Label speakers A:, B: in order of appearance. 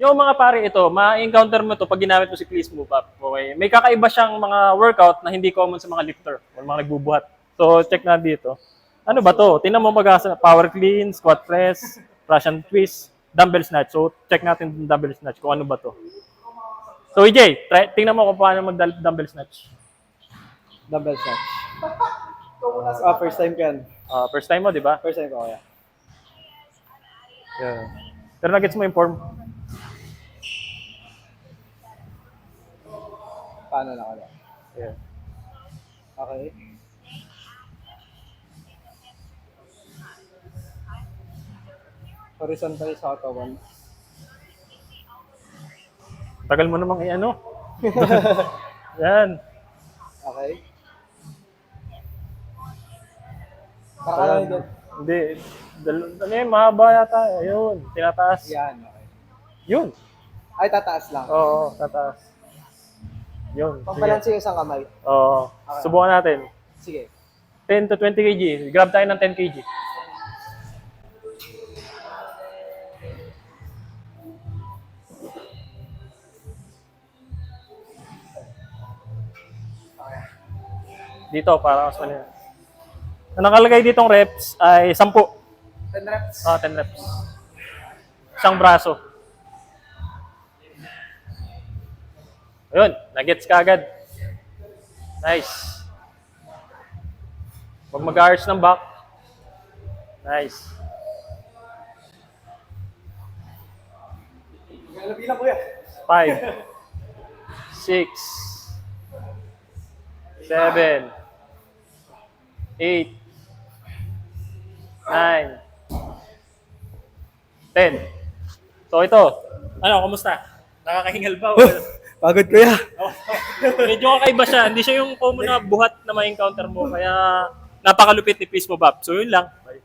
A: Yung mga pare ito, ma-encounter mo to pag ginamit mo si Please Move Up. Okay? May kakaiba siyang mga workout na hindi common sa mga lifter o mga nagbubuhat. So, check na dito. Ano ba to? Tingnan mo mag-asa. Power clean, squat press, Russian twist, dumbbell snatch. So, check natin yung dumbbell snatch kung ano ba to. So, EJ, tingnan mo kung paano mag-dumbbell snatch.
B: Dumbbell snatch. First time ko yan.
A: First time mo, di ba?
B: First time ko, kaya.
A: Yeah. Pero nag-gets mo yung form?
B: Paano na kaya?
A: Yeah.
B: Okay. Horizontal sa katawan.
A: Tagal mo namang i-ano. Yan.
B: Okay. Parang
A: Ayan. Hindi. Ano yun, mahaba yata. Ayun, tinataas.
B: yan, okay.
A: Yun.
B: Ay, tataas lang.
A: Oo, tataas. Yun.
B: Pambalansi yung isang kamay.
A: Oo. Subukan natin.
B: Sige.
A: 10 to 20 kg. Grab tayo ng 10 kg. Dito, para mas mali. Ang nakalagay ditong reps ay 10.
B: 10 reps.
A: 10 reps. Isang braso. Ayun, nagets ka agad. Nice. Huwag mag-arch ng back. Nice.
B: Bilang kuya.
A: 5, 6, 7, 8, 9, 10. So ito, ano, kumusta? Nakakahingal ba?
B: Pagod kuya.
A: Medyo kakaiba siya. Hindi siya yung common na buhat na ma-encounter mo. Kaya napakalupit ni Pismo Bob. So yun lang. Bye.